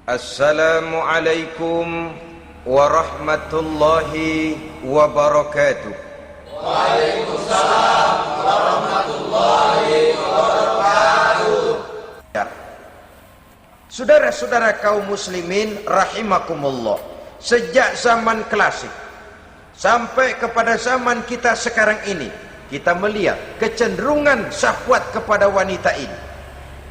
Assalamualaikum warahmatullahi wabarakatuh. Waalaikumsalam warahmatullahi wabarakatuh. Saudara-saudara kaum muslimin rahimakumullah, sejak zaman klasik sampai kepada zaman kita sekarang ini, kita melihat kecenderungan syahwat kepada wanita ini.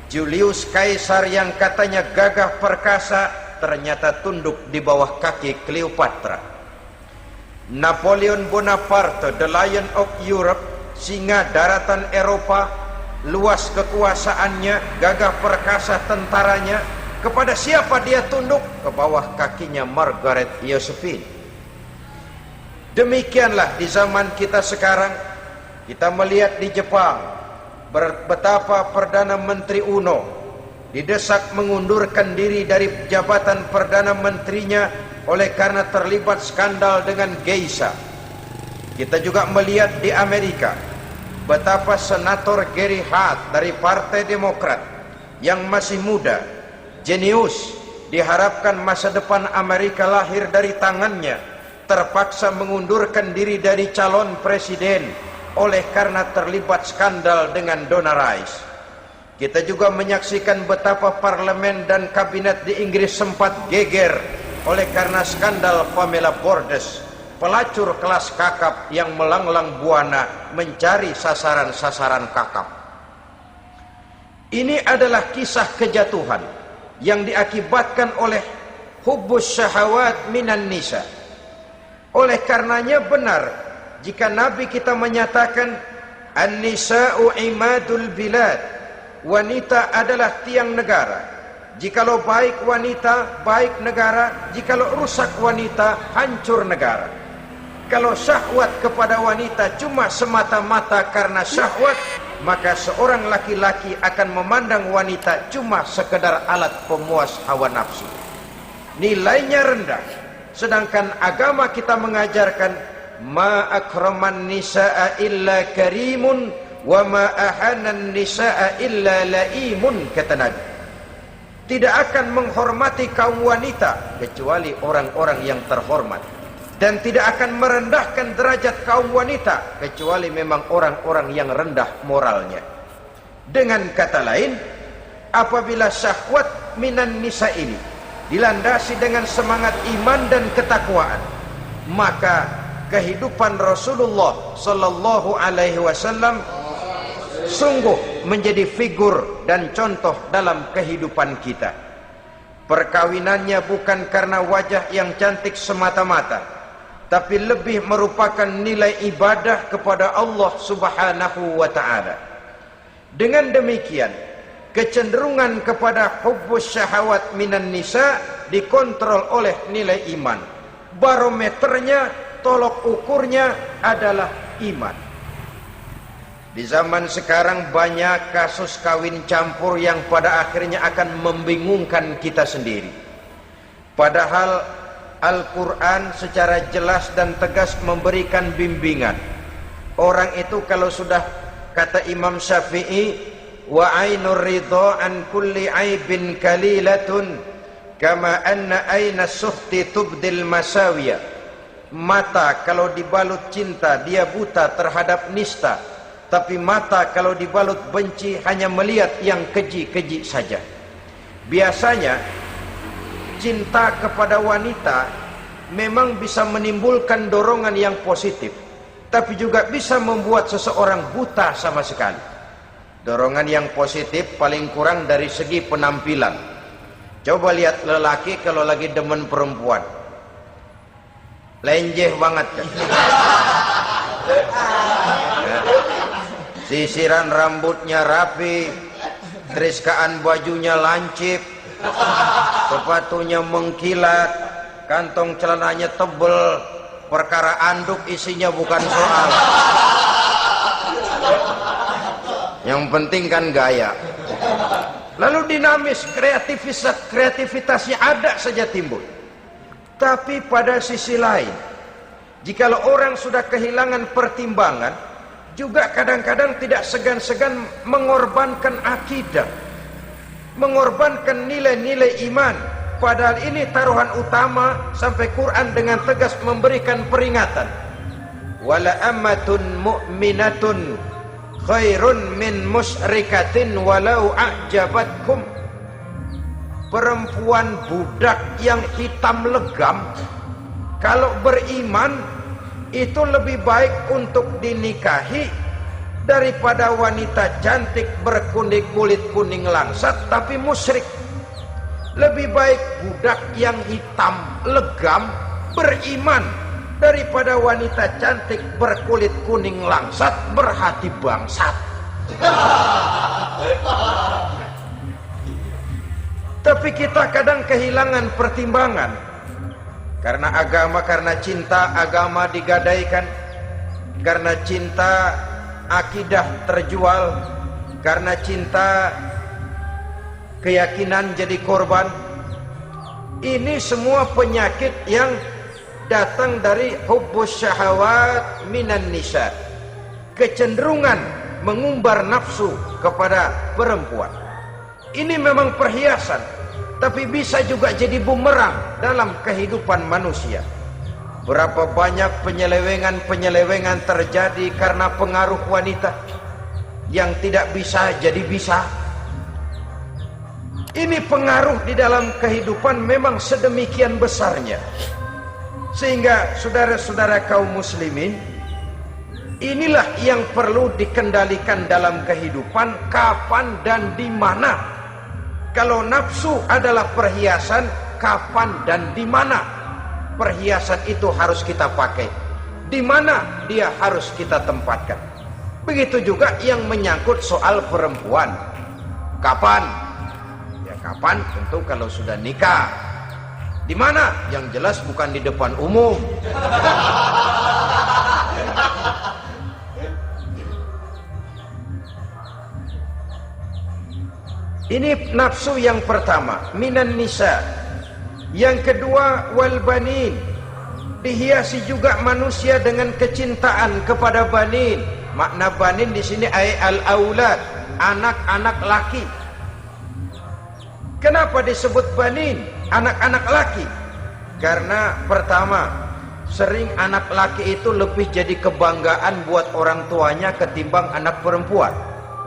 Julius Caesar yang katanya gagah perkasa ternyata tunduk di bawah kaki Cleopatra. Napoleon Bonaparte, the Lion of Europe, singa daratan Eropa, luas kekuasaannya, gagah perkasa tentaranya, kepada siapa dia tunduk? Ke bawah kakinya Margaret Josephine. Demikianlah di zaman kita sekarang, kita melihat di Jepang betapa Perdana Menteri Uno didesak mengundurkan diri dari jabatan Perdana Menterinya oleh karena terlibat skandal dengan geisha. Kita juga melihat di Amerika betapa Senator Gary Hart dari Partai Demokrat yang masih muda, jenius, diharapkan masa depan Amerika lahir dari tangannya, terpaksa mengundurkan diri dari calon presiden oleh karena terlibat skandal dengan Donna Rice. Kita juga menyaksikan betapa parlemen dan kabinet di Inggris sempat geger oleh karena skandal Pamela Bordes, pelacur kelas kakap yang melanglang buana mencari sasaran-sasaran kakap. Ini adalah kisah kejatuhan yang diakibatkan oleh hubbus syahawat minan nisa. Oleh karenanya benar jika Nabi kita menyatakan an-nisa'u imadul bilad, wanita adalah tiang negara. Jikalau baik wanita, baik negara. Jikalau rusak wanita, hancur negara. Kalau syahwat kepada wanita cuma semata-mata karena syahwat, maka seorang laki-laki akan memandang wanita cuma sekedar alat pemuas hawa nafsu. Nilainya rendah. Sedangkan agama kita mengajarkan ma akraman nisaa illa karimun wa ma ahanan nisaa illa laimun, kata Nabi. Tidak akan menghormati kaum wanita kecuali orang-orang yang terhormat, dan tidak akan merendahkan derajat kaum wanita kecuali memang orang-orang yang rendah moralnya. Dengan kata lain, apabila syahwat minan nisa ini dilandasi dengan semangat iman dan ketakwaan, maka kehidupan Rasulullah sallallahu alaihi wasallam sungguh menjadi figur dan contoh dalam kehidupan kita. Perkawinannya bukan karena wajah yang cantik semata-mata, tapi lebih merupakan nilai ibadah kepada Allah Subhanahu wa taala. Dengan demikian, kecenderungan kepada hubbus syahawat minan nisa dikontrol oleh nilai iman. Barometernya, tolok ukurnya adalah iman. Di zaman sekarang banyak kasus kawin campur yang pada akhirnya akan membingungkan kita sendiri. Padahal Al-Quran secara jelas dan tegas memberikan bimbingan. Orang itu kalau sudah, kata Imam Syafi'i, wa ainur ridha an kulli aibin kalilatun kama anna aina suhti tubdil masawiya. Mata kalau dibalut cinta dia buta terhadap nista, tapi mata kalau dibalut benci hanya melihat yang keji-keji saja. Biasanya cinta kepada wanita memang bisa menimbulkan dorongan yang positif, tapi juga bisa membuat seseorang buta sama sekali. Dorongan yang positif paling kurang dari segi penampilan. Coba lihat lelaki kalau lagi demen perempuan, lenjeh banget kan? Sisiran rambutnya rapi, teriskaan bajunya lancip, sepatunya mengkilat, kantong celananya tebel, perkara anduk isinya bukan soal. Yang penting kan gaya. Lalu dinamis, kreativitasnya ada saja timbul. Tapi pada sisi lain, jikalau orang sudah kehilangan pertimbangan, juga kadang-kadang tidak segan-segan mengorbankan akidah, mengorbankan nilai-nilai iman, padahal ini taruhan utama, sampai Quran dengan tegas memberikan peringatan. Wala ammatun mu'minatun khairun min musyrikatin walau a'jabatkum. Perempuan budak yang hitam legam kalau beriman itu lebih baik untuk dinikahi daripada wanita cantik berkulit kuning langsat tapi musyrik. Lebih baik budak yang hitam legam beriman daripada wanita cantik berkulit kuning langsat berhati bangsat. Tapi kita kadang kehilangan pertimbangan. Karena agama, karena cinta agama digadaikan. Karena cinta akidah terjual. Karena cinta keyakinan jadi korban. Ini semua penyakit yang datang dari hubbus syahawat minan nisa. Kecenderungan mengumbar nafsu kepada perempuan. Ini memang perhiasan, tapi bisa juga jadi bumerang dalam kehidupan manusia. Berapa banyak penyelewengan terjadi karena pengaruh wanita yang tidak bisa jadi bisa. Ini pengaruh di dalam kehidupan memang sedemikian besarnya. Sehingga saudara-saudara kaum muslimin, inilah yang perlu dikendalikan dalam kehidupan, kapan dan di mana. Kalau nafsu adalah perhiasan, kapan dan di mana perhiasan itu harus kita pakai, di mana dia harus kita tempatkan. Begitu juga yang menyangkut soal perempuan. Kapan? Ya kapan tentu kalau sudah nikah. Di mana? Yang jelas bukan di depan umum. Ini nafsu yang pertama, minan nisa. Yang kedua, wal banin. Dihiasi juga manusia dengan kecintaan kepada banin. Makna banin di sini al aulad, anak-anak laki. Kenapa disebut banin, anak-anak laki? Karena pertama, sering anak laki itu lebih jadi kebanggaan buat orang tuanya ketimbang anak perempuan.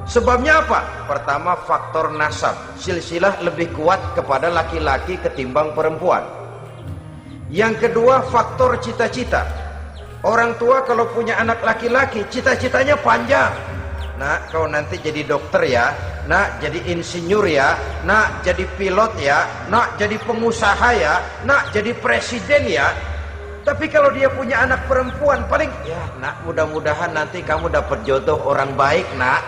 Sebabnya apa? Pertama, faktor nasab, silsilah lebih kuat kepada laki-laki ketimbang perempuan. Yang kedua, faktor cita-cita. Orang tua kalau punya anak laki-laki, cita-citanya panjang. Nak, kau nanti jadi dokter ya. Nak, jadi insinyur ya. Nak, jadi pilot ya. Nak, jadi pengusaha ya. Nak, jadi presiden ya. Tapi kalau dia punya anak perempuan, paling ya nak, mudah-mudahan nanti kamu dapat jodoh orang baik nak,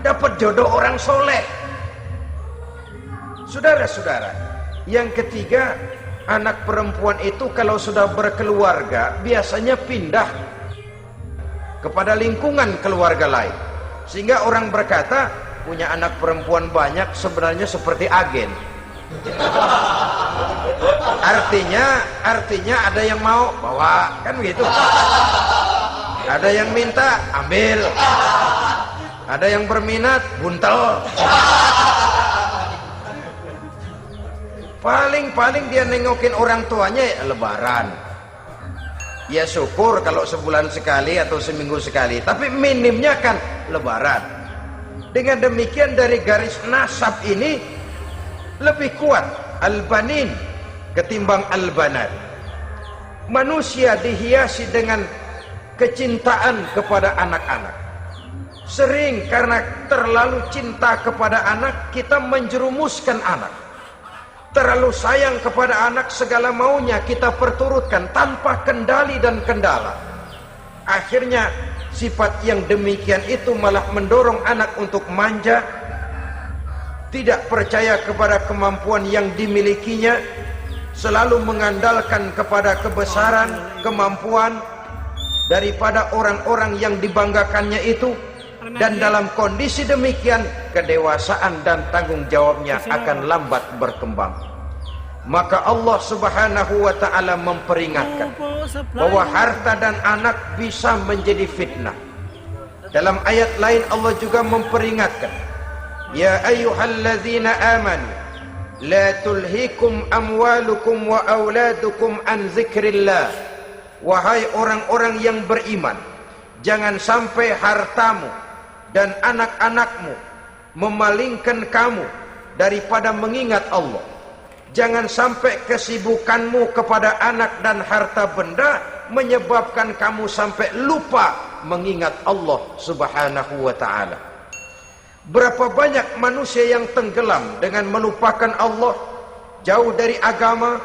dapat jodoh orang soleh. Saudara-saudara, yang ketiga, anak perempuan itu kalau sudah berkeluarga biasanya pindah kepada lingkungan keluarga lain. Sehingga orang berkata punya anak perempuan banyak sebenarnya seperti agen. Artinya ada yang mau bawa, kan begitu. Ada yang minta ambil, ada yang berminat buntel. Paling dia nengokin orang tuanya ya lebaran. Ya syukur kalau sebulan sekali atau seminggu sekali, tapi minimnya kan lebaran. Dengan demikian dari garis nasab ini lebih kuat al-banin ketimbang al-banat. Manusia dihiasi dengan kecintaan kepada anak-anak. Sering karena terlalu cinta kepada anak, kita menjerumuskan anak. Terlalu sayang kepada anak, segala maunya kita perturutkan tanpa kendali dan kendala. Akhirnya sifat yang demikian itu malah mendorong anak untuk manja, tidak percaya kepada kemampuan yang dimilikinya, selalu mengandalkan kepada kebesaran, kemampuan daripada orang-orang yang dibanggakannya itu. Dan dalam kondisi demikian, kedewasaan dan tanggung jawabnya akan lambat berkembang. Maka Allah Subhanahu wa ta'ala memperingatkan bahwa harta dan anak bisa menjadi fitnah. Dalam ayat lain Allah juga memperingatkan, ya ayyuhalladzina amanu La tulhikum amwalukum wa auladukum an zikrillah. Wahai orang-orang yang beriman, jangan sampai hartamu dan anak-anakmu memalingkan kamu daripada mengingat Allah. Jangan sampai kesibukanmu kepada anak dan harta benda menyebabkan kamu sampai lupa mengingat Allah Subhanahu wa ta'ala. Berapa banyak manusia yang tenggelam dengan melupakan Allah, jauh dari agama,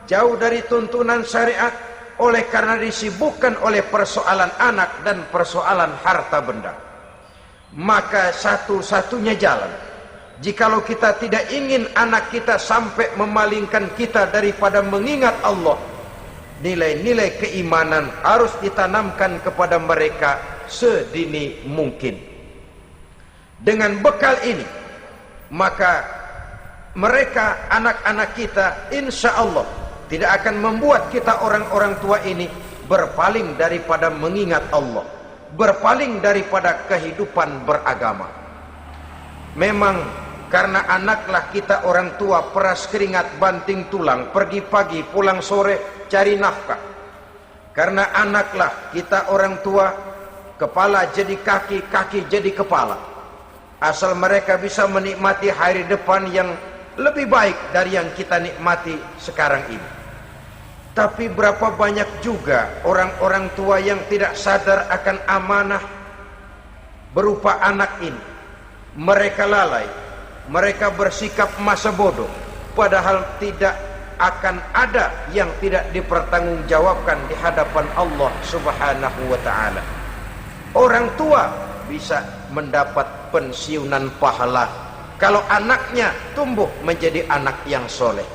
jauh dari tuntunan syariat, oleh karena disibukkan oleh persoalan anak dan persoalan harta benda. Maka satu-satunya jalan, jikalau kita tidak ingin anak kita sampai memalingkan kita daripada mengingat Allah, nilai-nilai keimanan harus ditanamkan kepada mereka sedini mungkin. Dengan bekal ini, maka mereka, anak-anak kita, insya Allah tidak akan membuat kita orang-orang tua ini berpaling daripada mengingat Allah, berpaling daripada kehidupan beragama. Memang karena anaklah kita orang tua peras keringat banting tulang, pergi pagi pulang sore cari nafkah. Karena anaklah kita orang tua, kepala jadi kaki, kaki jadi kepala. Asal mereka bisa menikmati hari depan yang lebih baik dari yang kita nikmati sekarang ini. Tapi berapa banyak juga orang-orang tua yang tidak sadar akan amanah berupa anak ini. Mereka lalai, mereka bersikap masa bodoh, padahal tidak akan ada yang tidak dipertanggungjawabkan di hadapan Allah Subhanahu wa ta'ala. Orang tua bisa mendapat pensiunan pahala kalau anaknya tumbuh menjadi anak yang soleh.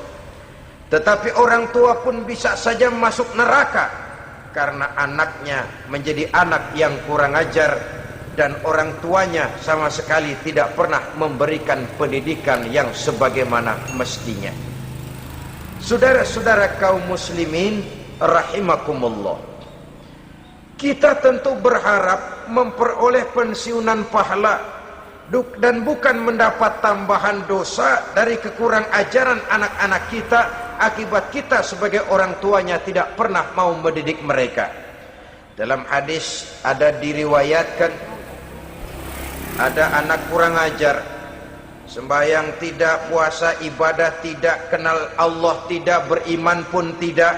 Tetapi orang tua pun bisa saja masuk neraka karena anaknya menjadi anak yang kurang ajar dan orang tuanya sama sekali tidak pernah memberikan pendidikan yang sebagaimana mestinya. Saudara-saudara kaum muslimin rahimakumullah, kita tentu berharap memperoleh pensiunan pahala dan bukan mendapat tambahan dosa dari kekurang ajaran anak-anak kita akibat kita sebagai orang tuanya tidak pernah mau mendidik mereka. Dalam hadis ada diriwayatkan, ada anak kurang ajar, sembahyang tidak, puasa ibadah tidak, kenal Allah tidak, beriman pun tidak,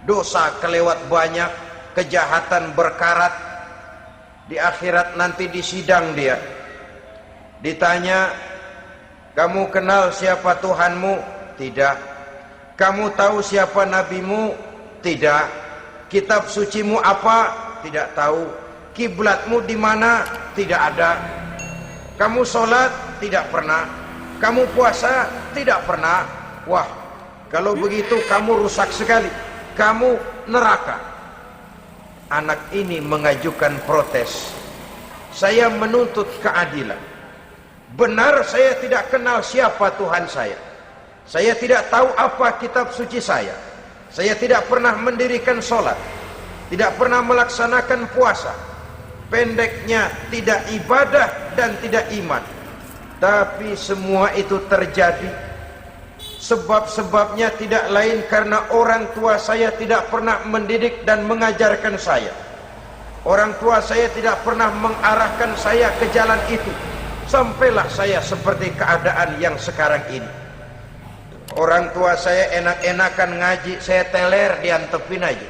dosa kelewat banyak, kejahatan berkarat. Di akhirat nanti disidang dia, ditanya, kamu kenal siapa Tuhanmu? Tidak. Kamu tahu siapa nabimu? Tidak. Kitab sucimu apa? Tidak tahu. Kiblatmu di mana? Tidak ada. Kamu sholat? Tidak pernah. Kamu puasa? Tidak pernah. Wah, kalau begitu kamu rusak sekali, kamu neraka. Anak ini mengajukan protes. Saya menuntut keadilan. Benar saya tidak kenal siapa Tuhan saya. Saya tidak tahu apa kitab suci saya. Saya tidak pernah mendirikan sholat, tidak pernah melaksanakan puasa. Pendeknya tidak ibadah dan tidak iman. Tapi semua itu terjadi sebab-sebabnya tidak lain karena orang tua saya tidak pernah mendidik dan mengajarkan saya. Orang tua saya tidak pernah mengarahkan saya ke jalan itu. Sampailah saya seperti keadaan yang sekarang ini. Orang tua saya enak-enakan ngaji, saya teler diantepin aja.